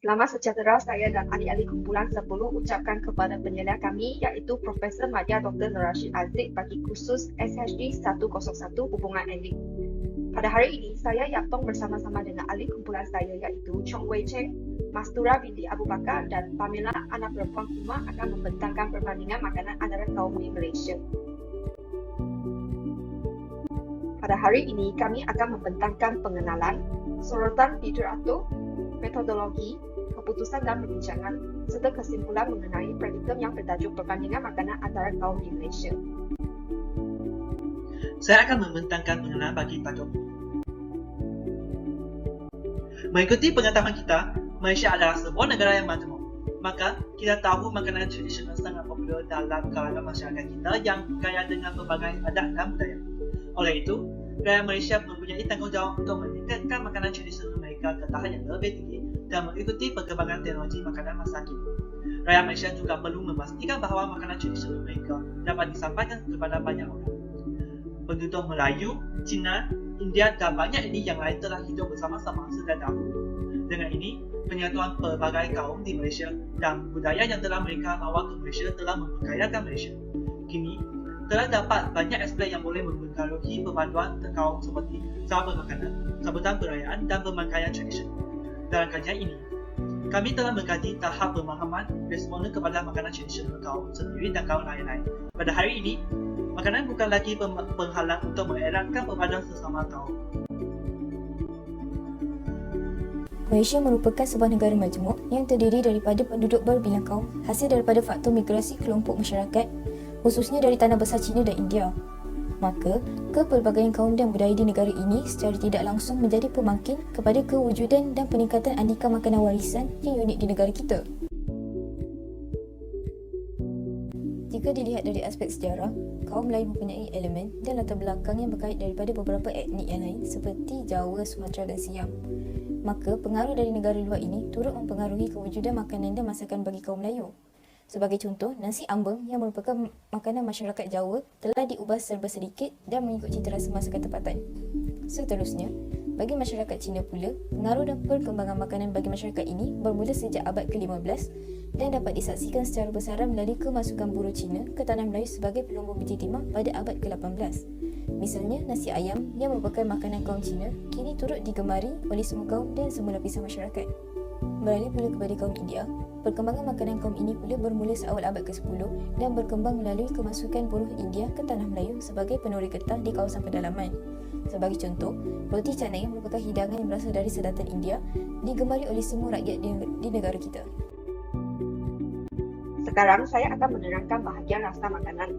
Selamat sejahtera saya dan ahli-ahli kumpulan 10 ucapkan kepada penyelia kami iaitu Profesor Madya Dr. Nur Rashid Aziz bagi kursus SHD 101 Hubungan Elit. Pada hari ini, saya Yaptong bersama-sama dengan ahli kumpulan saya iaitu Chong Wei Cheng, Mastura binti Abu Bakar dan Pamela anak perempuan Kuma akan membentangkan perbandingan makanan antara kaum di Malaysia. Pada hari ini, kami akan membentangkan pengenalan, sorotan literatur, metodologi, keputusan dan perbincangan, serta kesimpulan mengenai predikum yang bertajuk perbandingan makanan antara kaum di Malaysia. Saya akan membentangkan pengenalan bagi tajuk ini. Mengikuti pengetahuan kita, Malaysia adalah sebuah negara yang majmuk. Maka, kita tahu makanan tradisional sangat popular dalam kalangan masyarakat kita yang kaya dengan pelbagai adat dan budaya. Oleh itu, rakyat Malaysia mempunyai tanggungjawab untuk meningkatkan makanan tradisional mereka ke tahap yang lebih tinggi dan mengikuti perkembangan teknologi makanan masa kini. Rakyat Malaysia juga perlu memastikan bahawa makanan tradisional mereka dapat disampaikan kepada banyak orang. Penduduk Melayu, Cina, India dan banyak etnik yang lain telah hidup bersama-sama sejak dahulu. Dengan ini, penyatuan pelbagai kaum di Malaysia dan budaya yang telah mereka bawa ke Malaysia telah memperkayakan Malaysia. Kini, telah dapat banyak aspek yang boleh mempengaruhi perpaduan kaum seperti cara bermakanan, sambutan perayaan dan pemakaian tradisional. Dalam kajian ini, kami telah mengkaji tahap pemahaman responden kepada makanan tradisional kaum sendiri dan kaum lain-lain. Pada hari ini, makanan bukan lagi penghalang untuk mengeratkan perpaduan sesama kaum. Malaysia merupakan sebuah negara majmuk yang terdiri daripada penduduk berbilang kaum hasil daripada faktor migrasi kelompok masyarakat, khususnya dari tanah besar China dan India. Maka, kepelbagaian kaum dan budaya di negara ini secara tidak langsung menjadi pemangkin kepada kewujudan dan peningkatan aneka makanan warisan yang unik di negara kita. Jika dilihat dari aspek sejarah, kaum Melayu mempunyai elemen dan latar belakang yang berkait daripada beberapa etnik yang lain seperti Jawa, Sumatera dan Siam. Maka, pengaruh dari negara luar ini turut mempengaruhi kewujudan makanan dan masakan bagi kaum Melayu. Sebagai contoh, nasi ambeng yang merupakan makanan masyarakat Jawa telah diubah serba sedikit dan mengikut cita rasa masakan tempatan. Seterusnya, bagi masyarakat Cina pula, pengaruh dan perkembangan makanan bagi masyarakat ini bermula sejak abad ke-15 dan dapat disaksikan secara besaran melalui kemasukan buruh Cina ke tanah Melayu sebagai pelumbung biji timah pada abad ke-18. Misalnya, nasi ayam yang merupakan makanan kaum Cina kini turut digemari oleh semua kaum dan semua lapisan masyarakat. Beralih pula kepada kaum India, perkembangan makanan kaum ini pula bermula seawal abad ke-10 dan berkembang melalui kemasukan buruh India ke tanah Melayu sebagai penuri getah di kawasan pedalaman. Sebagai contoh, roti canai yang merupakan hidangan yang berasal dari sedatan India digemari oleh semua rakyat di negara kita. Sekarang saya akan menerangkan bahagian rasa makanan.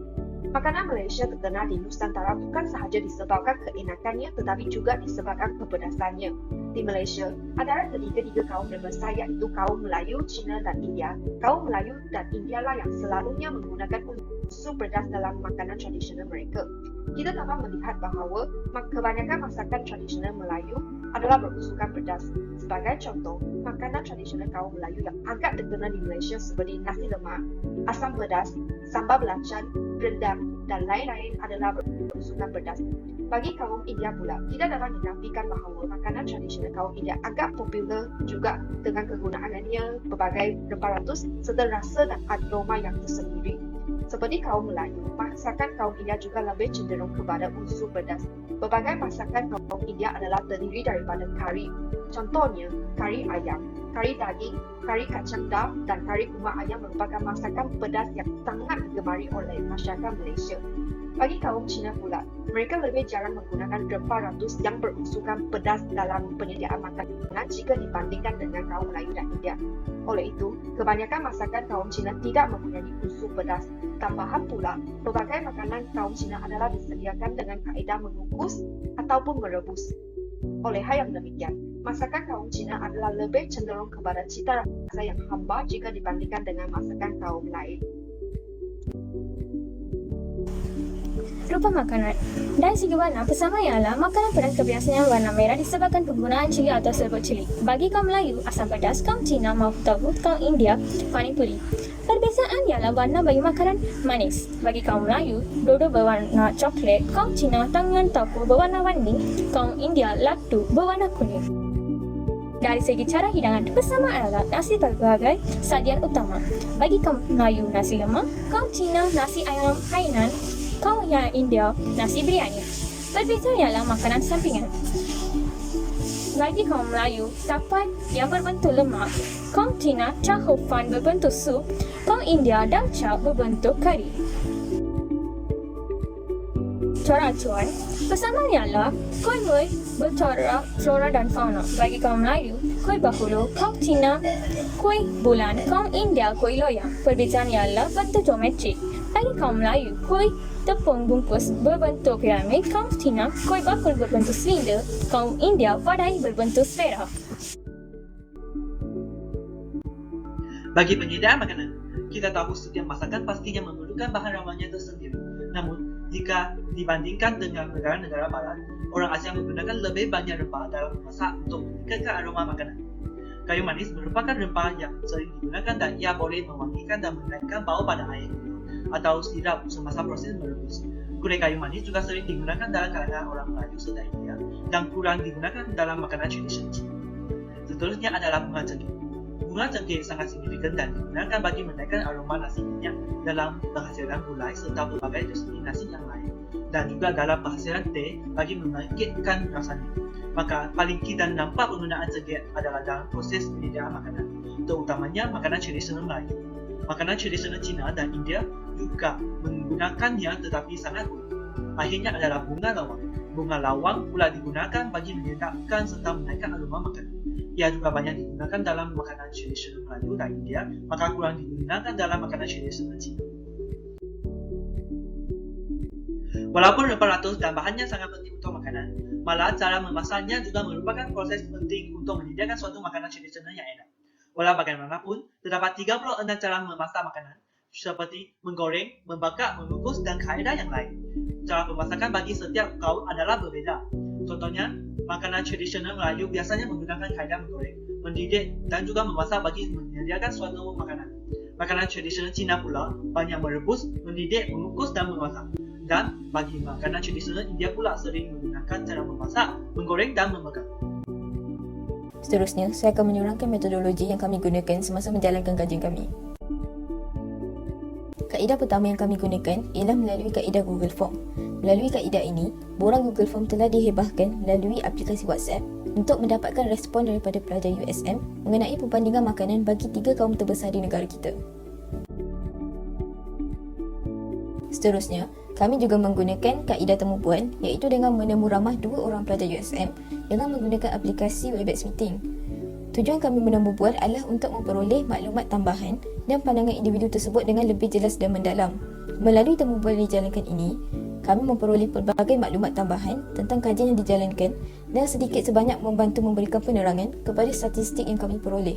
Makanan Malaysia terkenal di Nusantara bukan sahaja disebabkan keenakannya tetapi juga disebabkan kepedasannya. Di Malaysia, ada tiga kaum berbesar iaitu kaum Melayu, Cina dan India. Kaum Melayu dan India lah yang selalunya menggunakan unsur pedas dalam makanan tradisional mereka. Kita dapat melihat bahawa kebanyakan masakan tradisional Melayu adalah berunsurkan pedas. Sebagai contoh, makanan tradisional kaum Melayu yang agak terkenal di Malaysia seperti nasi lemak, asam pedas, sambal belacan, rendang dan lain-lain adalah berunsurkan pedas. Bagi kaum India pula, tidak dapat dinafikan bahawa makanan tradisional kaum India agak popular juga dengan kegunaannya berbagai rempah ratus serta rasa dan aroma yang tersendiri. Seperti kaum Melayu, masakan kaum India juga lebih cenderung kepada unsur pedas. Berbagai masakan kaum India adalah terdiri daripada kari. Contohnya, kari ayam, kari daging, kari kacang dal dan kari kuah ayam merupakan masakan pedas yang sangat digemari oleh masyarakat Malaysia. Bagi kaum Cina pula, mereka lebih jarang menggunakan rempah ratus yang berunsurkan pedas dalam penyediaan makanan jika dibandingkan dengan kaum Melayu dan India. Oleh itu, kebanyakan masakan kaum Cina tidak mempunyai unsur pedas. Tambahan pula, berbagai makanan kaum Cina adalah disediakan dengan kaedah mengukus ataupun merebus. Oleh hal yang demikian, masakan kaum Cina adalah lebih cenderung kepada cita rasa yang hambar jika dibandingkan dengan masakan kaum lain. Rupa makanan. Dari segi warna, persamaan ialah makanan pedas kebiasaan warna merah disebabkan penggunaan cili atau serbuk cili. Bagi kaum Melayu, asam pedas, kaum Cina mahu tahu, kaum India, pani puri. Perbezaan ialah warna bagi makanan manis. Bagi kaum Melayu, dodo berwarna coklat, kaum Cina tangan tapu berwarna warni, kaum India latu berwarna kuning. Dari segi cara hidangan, persamaan adalah nasi berbagai sajian utama. Bagi kaum Melayu, nasi lemak, kaum Cina, nasi ayam Hainan, kaum yang India, nasi biryani. Perbezaan ialah makanan sampingan. Bagi kaum Melayu, tapat yang berbentuk lemak, kaum Cina, cahupan berbentuk sup, kaum India, dalca berbentuk kari. Corak acuan, persamaan ialah kuih muih bercorak flora dan fauna. Bagi kaum Melayu, kuih bahulu, kaum Cina, kuih bulan, kaum India, kuih loyang. Perbezaan ialah bentuk geometrik. Bagi kaum Melayu, kuih tepung bungkus berbentuk piramid, kaum Cina, kuih bakul berbentuk silinder, kaum India, vadai berbentuk sfera. Bagi penyediaan makanan, kita tahu setiap masakan pastinya memerlukan bahan ramalnya tersendiri. Namun, jika dibandingkan dengan negara-negara barat, orang Asia menggunakan lebih banyak rempah dalam memasak untuk meningkatkan aroma makanan. Kayu manis merupakan rempah yang sering digunakan dan ia boleh mewangikan dan menaikkan bau pada air atau sirap semasa proses merebus. Gulai kayu manis juga sering digunakan dalam kalangan orang Melayu serta India dan kurang digunakan dalam makanan tradisional Cina. Seterusnya adalah bunga cengkeh. Bunga cengkeh sangat signifikan dan digunakan bagi menaikkan aroma nasi minyak dalam penghasilan gulai serta berbagai jenis nasi yang lain, dan juga dalam penghasilan teh bagi membangkitkan rasanya. Maka paling kita nampak penggunaan cengkeh adalah dalam proses penyediaan makanan, terutamanya makanan tradisional Melayu. Makanan tradisional Cina dan India juga menggunakannya tetapi sangat kurang. Akhirnya adalah bunga lawang. Bunga lawang pula digunakan bagi menyedapkan serta menaikkan aroma makanan. Ia juga banyak digunakan dalam makanan tradisional Melayu dan India, maka kurang digunakan dalam makanan tradisional Cina. Walaupun rempah ratus dan bahannya sangat penting untuk makanan, malah cara memasaknya juga merupakan proses penting untuk menyediakan suatu makanan tradisional yang enak. Walau bagaimanapun, terdapat 36 cara memasak makanan, seperti menggoreng, membakar, mengukus, dan kaedah yang lain. Cara pemasakan bagi setiap kaum adalah berbeda. Contohnya, makanan tradisional Melayu biasanya menggunakan kaedah menggoreng, mendidih, dan juga memasak bagi menyediakan suatu makanan. Makanan tradisional Cina pula banyak merebus, mendidih, mengukus, dan memasak. Dan bagi makanan tradisional India pula sering menggunakan cara memasak, menggoreng, dan membakar. Seterusnya, saya akan menerangkan metodologi yang kami gunakan semasa menjalankan kajian kami. Kaedah pertama yang kami gunakan ialah melalui kaedah Google Form. Melalui kaedah ini, borang Google Form telah dihebahkan melalui aplikasi WhatsApp untuk mendapatkan respon daripada pelajar USM mengenai perbandingan makanan bagi 3 kaum terbesar di negara kita. Seterusnya, kami juga menggunakan kaedah temu bual iaitu dengan menemu ramah 2 orang pelajar USM dengan menggunakan aplikasi Webex Meeting. Tujuan kami menemu bual adalah untuk memperoleh maklumat tambahan dan pandangan individu tersebut dengan lebih jelas dan mendalam. Melalui temu bual yang dijalankan ini, kami memperoleh pelbagai maklumat tambahan tentang kajian yang dijalankan dan sedikit sebanyak membantu memberikan penerangan kepada statistik yang kami peroleh.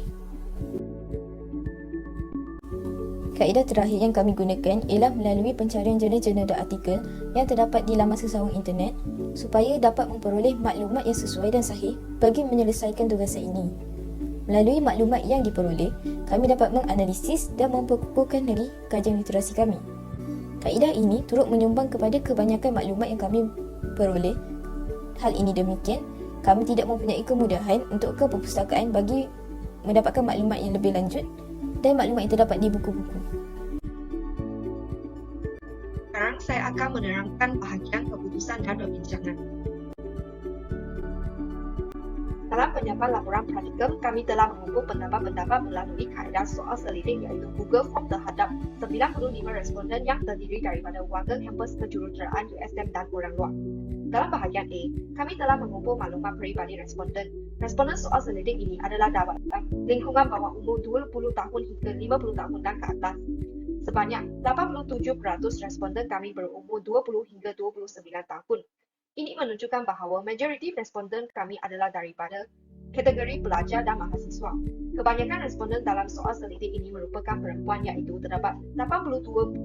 Kaedah terakhir yang kami gunakan ialah melalui pencarian jurnal-jurnal dan artikel yang terdapat di laman sesawang internet supaya dapat memperoleh maklumat yang sesuai dan sahih bagi menyelesaikan tugasan ini. Melalui maklumat yang diperoleh, kami dapat menganalisis dan memperkukuhkan lagi kajian literasi kami. Kaedah ini turut menyumbang kepada kebanyakan maklumat yang kami peroleh. Hal ini demikian, kami tidak mempunyai kemudahan untuk ke perpustakaan bagi mendapatkan maklumat yang lebih lanjut dan maklumat yang terdapat di buku-buku. Sekarang saya akan menerangkan bahagian keputusan dan perbincangan. Dalam penyampaian laporan praktikum, kami telah mengumpul pendapat-pendapat melalui kaedah soal selidik iaitu Google Form terhadap 95 responden yang terdiri daripada warga kampus kejuruteraan USM dan orang luar. Dalam bahagian A, kami telah mengumpul maklumat peribadi responden. Responden soal selidik ini adalah dalam lingkungan bawah umur 20 tahun hingga 50 tahun dan ke atas. Sebanyak 87% responden kami berumur 20 hingga 29 tahun. Ini menunjukkan bahawa majoriti responden kami adalah daripada kategori pelajar dan mahasiswa. Kebanyakan responden dalam soal selidik ini merupakan perempuan iaitu terdapat 82%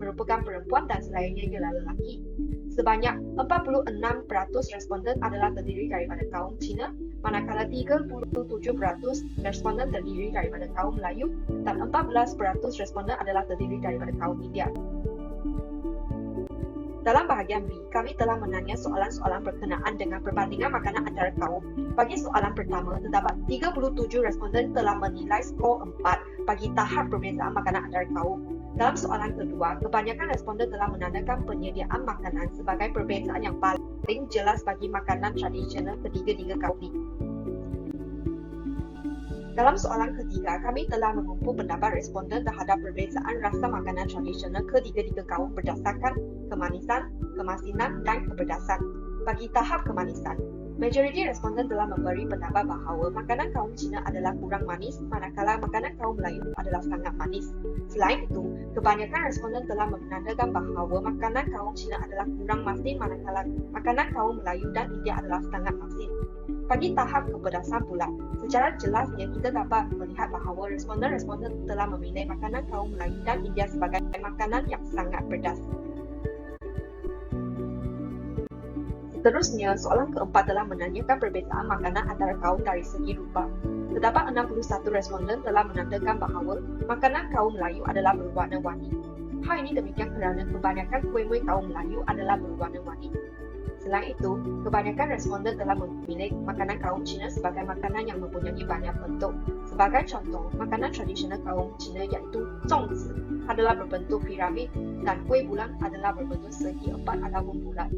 merupakan perempuan dan selainnya ialah lelaki. Sebanyak 46% responden adalah terdiri daripada kaum Cina, manakala 37% responden terdiri daripada kaum Melayu dan 14% responden adalah terdiri daripada kaum India. Dalam bahagian B, kami telah menanya soalan-soalan berkenaan dengan perbandingan makanan antara kaum. Bagi soalan pertama, terdapat 37 responden telah menilai skor 4 bagi tahap perbezaan makanan antara kaum. Dalam soalan kedua, kebanyakan responden telah menandakan penyediaan makanan sebagai perbezaan yang paling jelas bagi makanan tradisional ketiga-tiga kaum ini. Dalam soalan ketiga, kami telah mengumpul pendapat responden terhadap perbezaan rasa makanan tradisional ketiga-tiga kaum berdasarkan kemanisan, kemasinan, dan kepedasan. Bagi tahap kemanisan, majoriti responden telah memberi pendapat bahawa makanan kaum Cina adalah kurang manis, manakala makanan kaum Melayu adalah sangat manis. Selain itu, kebanyakan responden telah menandakan bahawa makanan kaum Cina adalah kurang masin, manakala makanan kaum Melayu dan India adalah sangat masin. Bagi tahap kepedasan pula, secara jelasnya kita dapat melihat bahawa responden-responden telah memilih makanan kaum Melayu dan India sebagai makanan yang sangat pedas. Seterusnya, soalan keempat telah menanyakan perbezaan makanan antara kaum dari segi rupa. Terdapat 61 responden telah menandakan bahawa makanan kaum Melayu adalah berwarna-warni. Hal ini demikian kerana kebanyakan kuih-muih kaum Melayu adalah berwarna-warni. Selain itu, kebanyakan responden telah memilih makanan kaum Cina sebagai makanan yang mempunyai banyak bentuk. Sebagai contoh, makanan tradisional kaum Cina iaitu zongzi adalah berbentuk piramid dan kuih bulan adalah berbentuk segi empat ataupun bulat.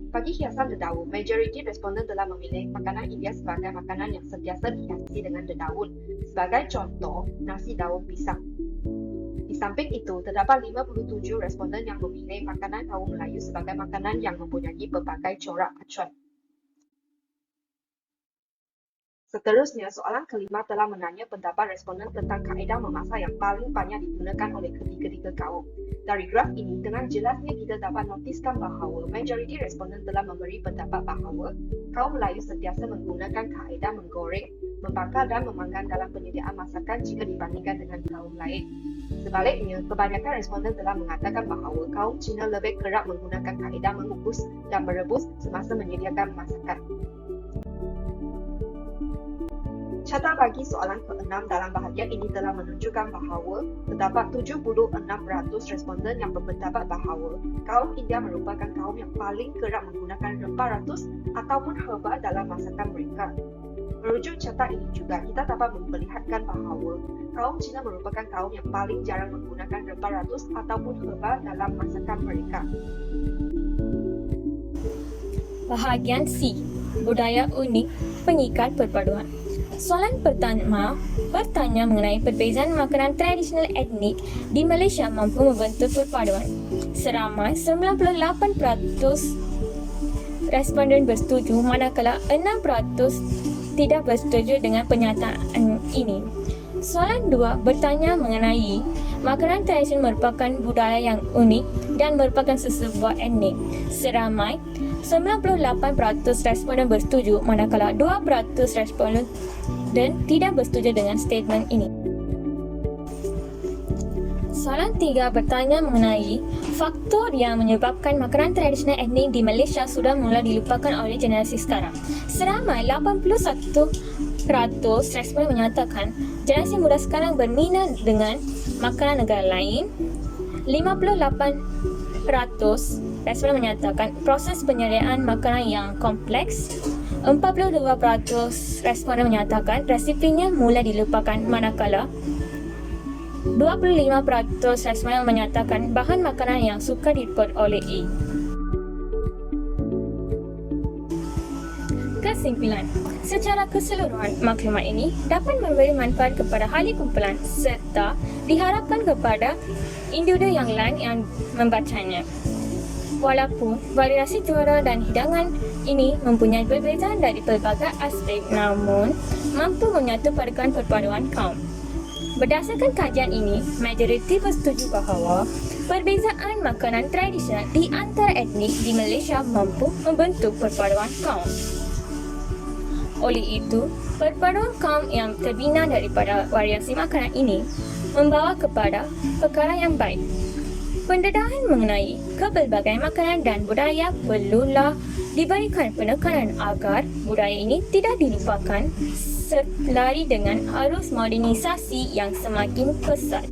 Bagi hiasan dedaun, majoriti responden telah memilih makanan India sebagai makanan yang sentiasa dihiasi dengan dedaun. Sebagai contoh, nasi daun pisang. Di samping itu, terdapat 57 responden yang memilih makanan kaum Melayu sebagai makanan yang mempunyai pelbagai corak acuan. Seterusnya, soalan kelima telah menanya pendapat responden tentang kaedah memasak yang paling banyak digunakan oleh ketiga-tiga kaum. Dari graf ini, dengan jelasnya kita dapat notiskan bahawa majoriti responden telah memberi pendapat bahawa kaum Melayu sentiasa menggunakan kaedah menggoreng, membakar dan memanggang dalam penyediaan masakan jika dibandingkan dengan kaum lain. Sebaliknya, kebanyakan responden telah mengatakan bahawa kaum Cina lebih kerap menggunakan kaedah mengukus dan merebus semasa menyediakan masakan. Carta bagi soalan ke-6 dalam bahagian ini telah menunjukkan bahawa terdapat 76% responden yang berpendapat bahawa kaum India merupakan kaum yang paling kerap menggunakan rempah ratus ataupun herba dalam masakan mereka. Merujuk carta ini juga, kita dapat memperlihatkan bahawa kaum Cina merupakan kaum yang paling jarang menggunakan rempah ratus ataupun herba dalam masakan mereka. Bahagian C, budaya unik pengikat perpaduan. Soalan pertama bertanya mengenai perbezaan makanan tradisional etnik di Malaysia mampu membentuk perpaduan. Seramai 98% responden bersetuju, manakala 6% tidak bersetuju dengan pernyataan ini. Soalan 2 bertanya mengenai makanan tradisional merupakan budaya yang unik dan merupakan sesebuah etnik. Seramai 98% responden bersetuju, manakala 2% responden tidak bersetuju dengan statement ini. Soalan 3 bertanya mengenai faktor yang menyebabkan makanan tradisional etnik di Malaysia sudah mula dilupakan oleh generasi sekarang. Seramai 81% responden menyatakan generasi muda sekarang berminat dengan makanan negara lain. 58% responden menyatakan proses penyediaan makanan yang kompleks. 42% responden menyatakan resipinya mula dilupakan, manakala 25% responden menyatakan bahan makanan yang sukar diperoleh. Kesimpulan, secara keseluruhan, maklumat ini dapat memberi manfaat kepada ahli kumpulan serta diharapkan kepada individu yang lain yang membacanya. Walaupun variasi juara dan hidangan ini mempunyai perbezaan dari pelbagai aspek, namun mampu menyatu padakan perpaduan kaum. Berdasarkan kajian ini, majoriti bersetuju bahawa perbezaan makanan tradisional di antara etnik di Malaysia mampu membentuk perpaduan kaum. Oleh itu, perpaduan kaum yang terbina daripada variasi makanan ini membawa kepada perkara yang baik. Pendedahan mengenai pelbagai makanan dan budaya perlulah diberikan penekanan agar budaya ini tidak dilupakan selari dengan arus modernisasi yang semakin pesat.